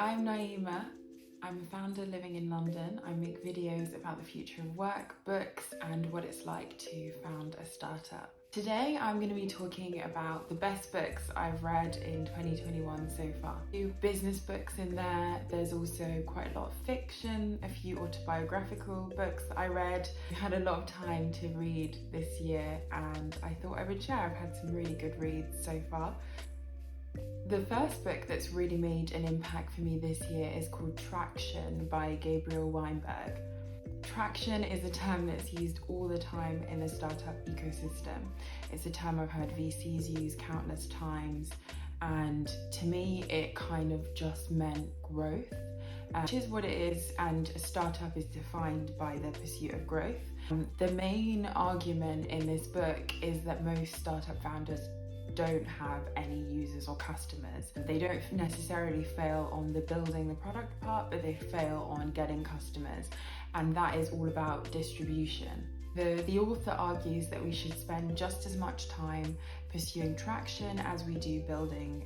I'm Naima. I'm a founder living in London. I make videos about the future of work, books, and what it's like to found a startup. Today, I'm going to be talking about the best books I've read in 2021 so far. A few business books in there. There's also quite a lot of fiction, a few autobiographical books that I read. I had a lot of time to read this year, and I thought I would share. I've had some really good reads so far. The first book that's really made an impact for me this year is called Traction by Gabriel Weinberg. Traction is a term that's used all the time in the startup ecosystem. It's a term I've heard VCs use countless times, and to me it kind of just meant growth, which is what it is, and a startup is defined by the pursuit of growth. The main argument in this book is that most startup founders don't have any users or customers. They don't necessarily fail on the building the product part, but they fail on getting customers, and that is all about distribution. The author argues that we should spend just as much time pursuing traction as we do building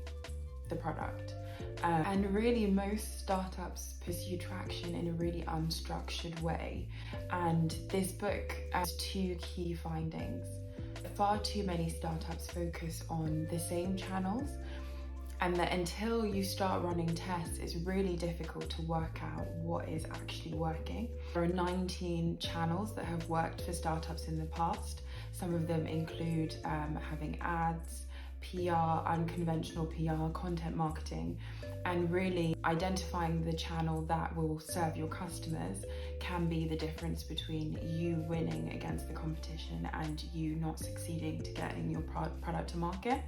the product. And really most startups pursue traction in a really unstructured way, and this book has two key findings. Far too many startups focus on the same channels, and that until you start running tests, it's really difficult to work out what is actually working. There are 19 channels that have worked for startups in the past. Some of them include having ads, PR, unconventional PR, content marketing, and really identifying the channel that will serve your customers can be the difference between you winning against the competition and you not succeeding to getting your product to market.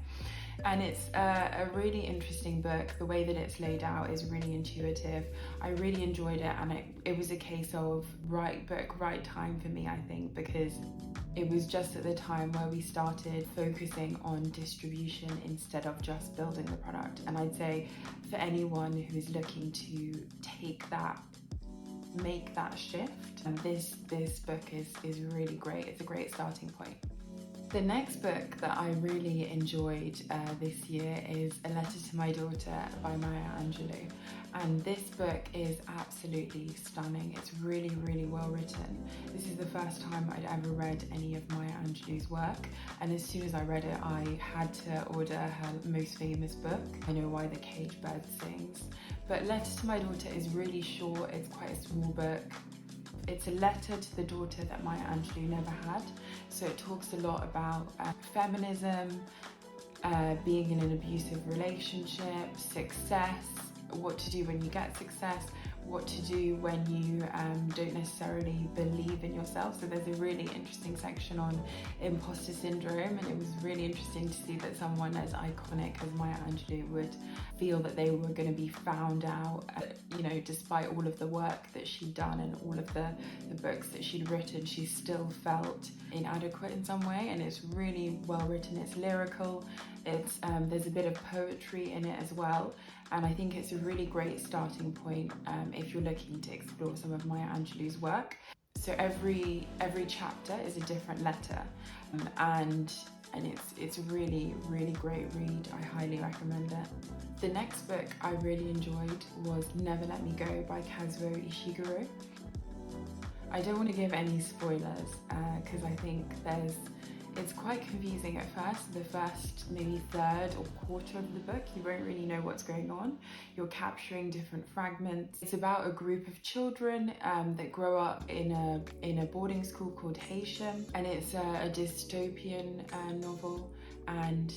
And it's a really interesting book. The way that it's laid out is really intuitive. I really enjoyed it, and it was a case of right book, right time for me, I think, because it was just at the time where we started focusing on distribution instead of just building the product. And I'd say for anyone who is looking to make that shift, and this book is really great. It's a great starting point. The next book that I really enjoyed this year is A Letter to My Daughter by Maya Angelou. And this book is absolutely stunning. It's really, really well written. This is the first time I'd ever read any of Maya Angelou's work. And as soon as I read it, I had to order her most famous book, I Know Why the Caged Bird Sings. But Letter to My Daughter is really short. It's quite a small book. It's a letter to the daughter that Maya Angelou never had. So it talks a lot about feminism, being in an abusive relationship, success, what to do when you get success, what to do when you don't necessarily believe in yourself. So there's a really interesting section on imposter syndrome, and it was really interesting to see that someone as iconic as Maya Angelou would feel that they were going to be found out, despite all of the work that she'd done and all of the books that she'd written, she still felt inadequate in some way. And it's really well written, it's lyrical, there's a bit of poetry in it as well. And I think it's a really great starting point if you're looking to explore some of Maya Angelou's work. So every chapter is a different letter, and it's a really, really great read. I highly recommend it. The next book I really enjoyed was Never Let Me Go by Kazuo Ishiguro. I don't want to give any spoilers because I think it's quite confusing at first. The first maybe third or quarter of the book, you won't really know what's going on. You're capturing different fragments. It's about a group of children that grow up in a boarding school called Haitian, and it's a dystopian novel, and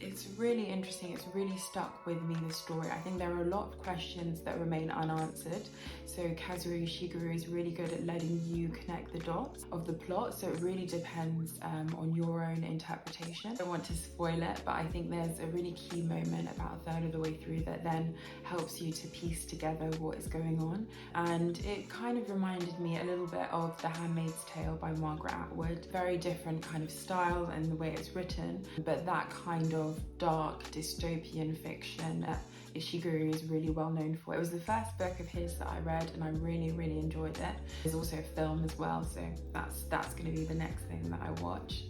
it's really interesting. It's really stuck with me, the story. I think there are a lot of questions that remain unanswered. So Kazuo Ishiguro is really good at letting you connect the dots of the plot. So it really depends on your own interpretation. I don't want to spoil it, but I think there's a really key moment about a third of the way through that then helps you to piece together what is going on. And it kind of reminded me a little bit of The Handmaid's Tale by Margaret Atwood. Very different kind of style and the way it's written, but that kind of dark dystopian fiction that Ishiguro is really well known for. It was the first book of his that I read, and I really, really enjoyed it. There's also a film as well, so that's going to be the next thing that I watch.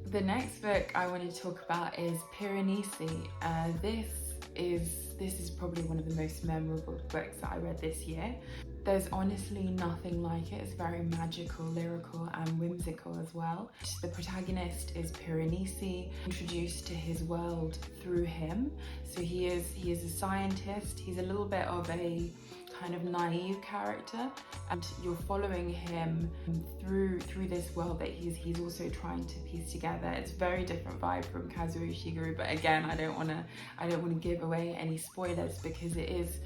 The next book I want to talk about is Piranesi. This is this is probably one of the most memorable books that I read this year. There's honestly nothing like it. It's very magical, lyrical and whimsical as well. The protagonist is Piranesi, introduced to his world through him. So he is a scientist. He's a little bit of a kind of naive character, and you're following him through this world that he's also trying to piece together. It's a very different vibe from Kazuo Ishiguro, but again, I don't want to give away any spoilers, because it is,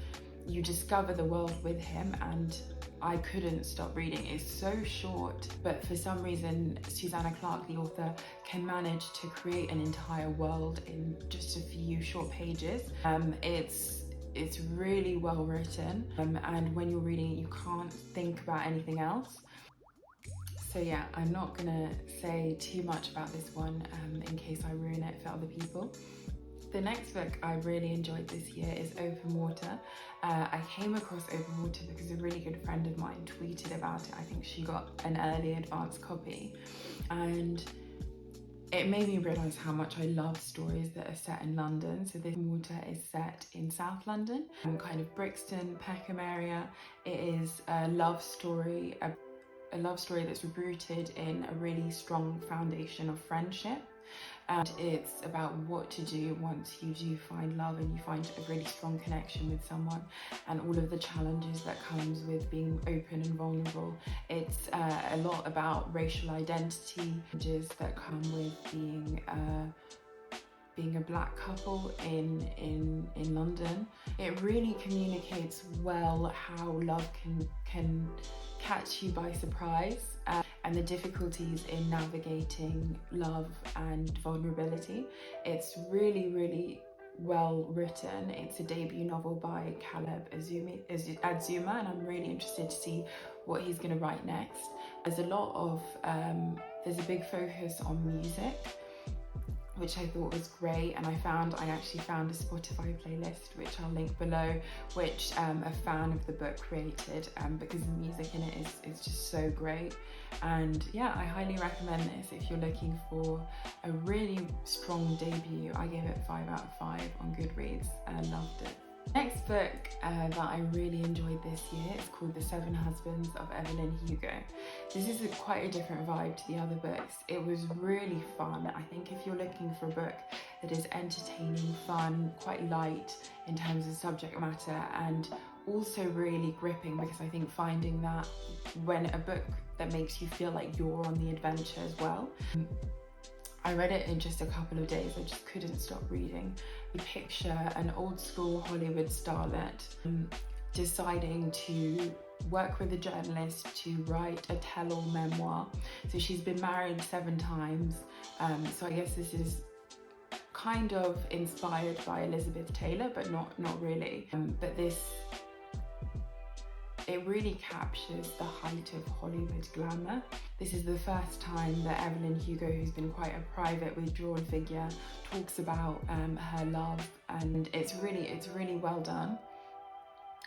you discover the world with him, and I couldn't stop reading. It's so short, but for some reason Susanna Clarke, the author, can manage to create an entire world in just a few short pages. It's really well written, and when you're reading it, you can't think about anything else. So yeah, I'm not gonna say too much about this one in case I ruin it for other people. The next book I really enjoyed this year is Open Water. I came across Open Water because a really good friend of mine tweeted about it. I think she got an early advance copy, and it made me realise how much I love stories that are set in London. So this Water is set in South London, kind of Brixton, Peckham area. It is a love story, a love story that's rooted in a really strong foundation of friendship. And it's about what to do once you do find love and you find a really strong connection with someone, and all of the challenges that comes with being open and vulnerable. It's a lot about racial identity, challenges that come with being a black couple in London. It really communicates well how love can catch you by surprise, and the difficulties in navigating love and vulnerability. It's really, really well written. It's a debut novel by Caleb Adzuma, and I'm really interested to see what he's going to write next. There's a big focus on music, which I thought was great, and I actually found a Spotify playlist, which I'll link below, which a fan of the book created, because the music in it is just so great. And yeah, I highly recommend this if you're looking for a really strong debut. I gave it 5 out of 5 on Goodreads and loved it. Next book that I really enjoyed this year is called The 7 Husbands of Evelyn Hugo. This is quite a different vibe to the other books. It was really fun. I think if you're looking for a book that is entertaining, fun, quite light in terms of subject matter, and also really gripping, because I think finding that when a book that makes you feel like you're on the adventure as well. I read it in just a couple of days. I just couldn't stop reading. You picture an old school Hollywood starlet deciding to work with a journalist to write a tell-all memoir. So she's been married 7 times. So I guess this is kind of inspired by Elizabeth Taylor, but not really. But it really captures the height of Hollywood glamour. This is the first time that Evelyn Hugo, who's been quite a private, withdrawn figure, talks about her love, and it's really well done.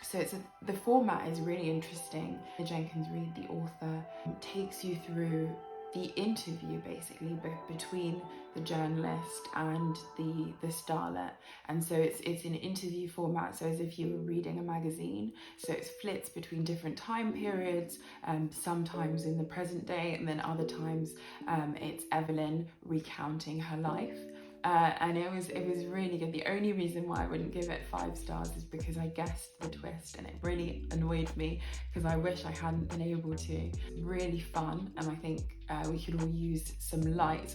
So the format is really interesting. Jenkins Reid, the author, takes you through the interview basically between the journalist and the starlet, and so it's an interview format, so as if you were reading a magazine. So it splits between different time periods, sometimes in the present day, and then other times it's Evelyn recounting her life. And it was really good. The only reason why I wouldn't give it 5 stars is because I guessed the twist, and it really annoyed me because I wish I hadn't been able to. Really fun, and I think we could all use some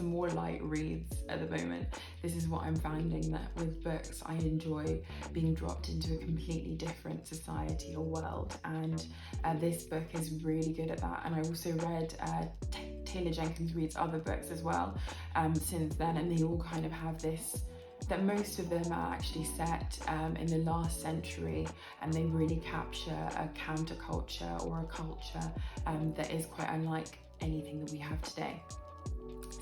more light reads at the moment. This is what I'm finding, that with books I enjoy being dropped into a completely different society or world, and this book is really good at that. And I also read Taylor Jenkins Reid's other books as well since then, and they all kind of have this, that most of them are actually set in the last century, and they really capture a counterculture or a culture that is quite unlike anything that we have today.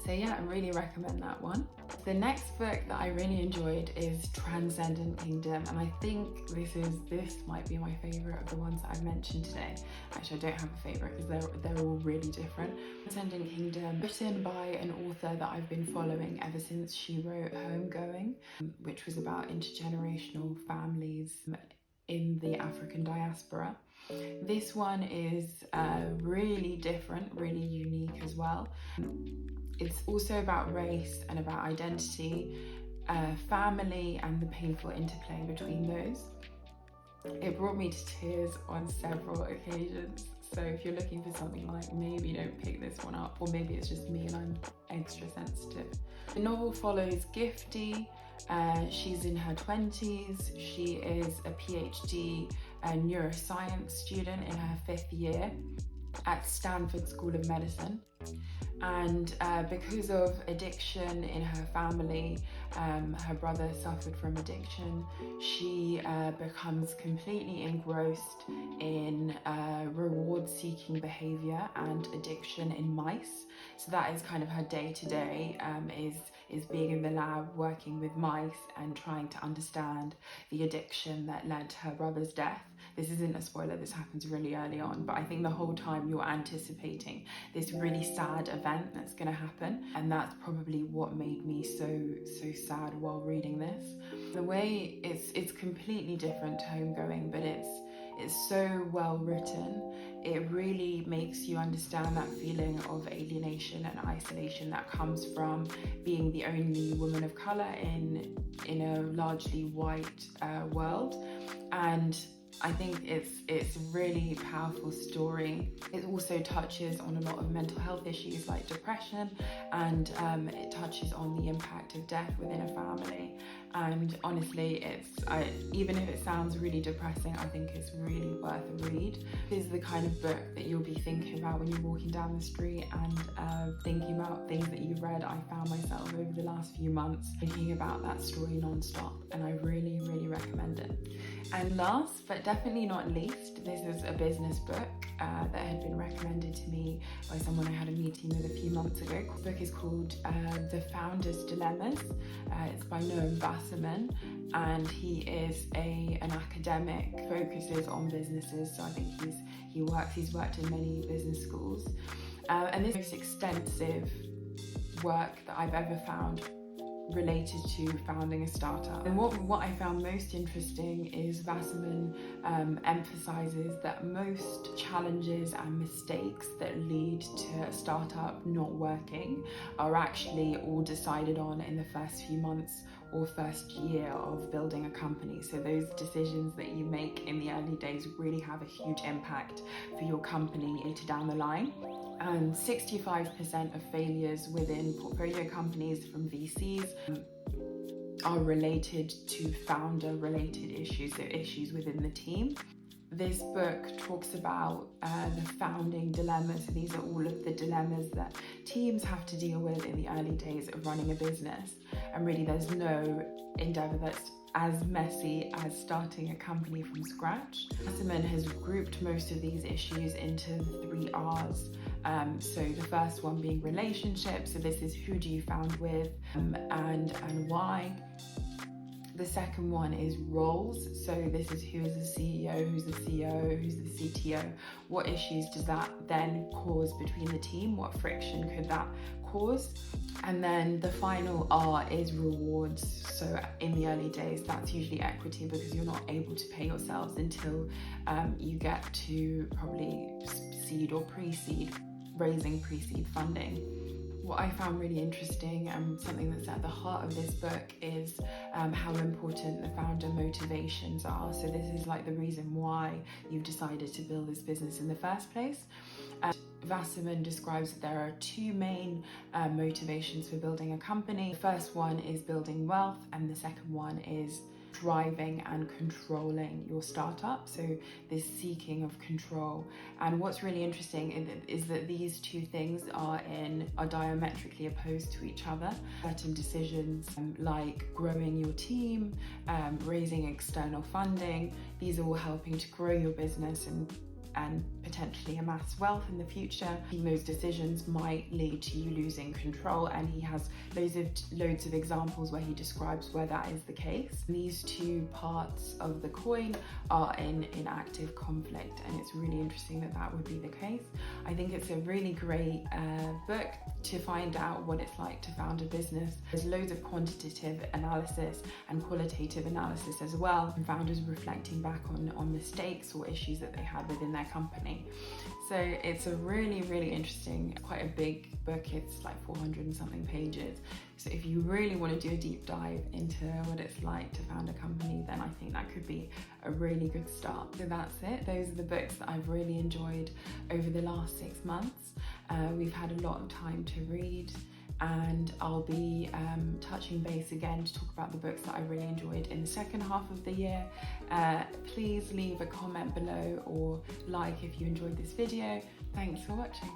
So yeah, I really recommend that one. The next book that I really enjoyed is Transcendent Kingdom, and I think this might be my favourite of the ones that I've mentioned today. Actually, I don't have a favourite because they're all really different. Transcendent Kingdom, written by an author that I've been following ever since she wrote Homegoing, which was about intergenerational families in the African diaspora. This one is really different, really unique as well. It's also about race and about identity, family, and the painful interplay between those. It brought me to tears on several occasions. So if you're looking for something like, maybe don't pick this one up, or maybe it's just me and I'm extra sensitive. The novel follows Gifty. She's in her 20s. She is a PhD neuroscience student in her 5th year at Stanford School of Medicine. And because of addiction in her family, her brother suffered from addiction, she becomes completely engrossed in reward-seeking behavior and addiction in mice. So that is kind of her day-to-day, is being in the lab, working with mice and trying to understand the addiction that led to her brother's death. This isn't a spoiler, this happens really early on, but I think the whole time you're anticipating this really sad event that's going to happen, and that's probably what made me so sad while reading this. The way it's completely different to Homegoing, but it's so well written. It really makes you understand that feeling of alienation and isolation that comes from being the only woman of colour in a largely white world. And I think it's a really powerful story. It also touches on a lot of mental health issues like depression, and it touches on the impact of death within a family. And honestly, even if it sounds really depressing, I think it's really worth a read. This is the kind of book that you'll be thinking about when you're walking down the street and thinking about things that you've read. I found myself over the last few months thinking about that story non-stop, and I really recommend it. And last but definitely not least, this is a business book that had been recommended to me by someone I had a meeting with a few months ago. The book is called The Founder's Dilemmas. It's by Noam Wasserman, and he is an academic, focuses on businesses. So I think he's worked in many business schools. And this is the most extensive work that I've ever found related to founding a startup. And what I found most interesting is Wasserman emphasizes that most challenges and mistakes that lead to a startup not working are actually all decided on in the first few months or first year of building a company. So those decisions that you make in the early days really have a huge impact for your company later down the line. And 65% of failures within portfolio companies from VCs are related to founder-related issues, so issues within the team. This book talks about the founding dilemmas. So these are all of the dilemmas that teams have to deal with in the early days of running a business. And really, there's no endeavor that's as messy as starting a company from scratch. Wasserman has grouped most of these issues into the 3 R's. So the first one being relationships. So this is who do you found with and why. The second one is roles. So this is who is the CEO, who's the COO, who's the CTO. What issues does that then cause between the team? What friction could that cause? And then the final R is rewards. So in the early days, that's usually equity, because you're not able to pay yourselves until you get to probably seed or pre-seed, raising pre-seed funding. What I found really interesting and something that's at the heart of this book is how important the founder motivations are. So this is like the reason why you've decided to build this business in the first place. Wasserman describes that there are 2 main motivations for building a company. The first one is building wealth, and the second one is driving and controlling your startup, so this seeking of control. And what's really interesting is that these 2 things are diametrically opposed to each other. Certain decisions like growing your team, raising external funding, these are all helping to grow your business and and potentially amass wealth in the future. Those decisions might lead to you losing control, and he has loads of examples where he describes where that is the case. These two parts of the coin are in active conflict, and it's really interesting that that would be the case. I think it's a really great book to find out what it's like to found a business. There's loads of quantitative analysis and qualitative analysis as well, and founders reflecting back on mistakes or issues that they had within their company. So it's a really interesting, quite a big book. It's like 400 and something pages. So if you really want to do a deep dive into what it's like to found a company, then I think that could be a really good start. So that's it. Those are the books that I've really enjoyed over the last 6 months. We've had a lot of time to read, and I'll be touching base again to talk about the books that I really enjoyed in the second half of the year. Please leave a comment below or like if you enjoyed this video. Thanks for watching.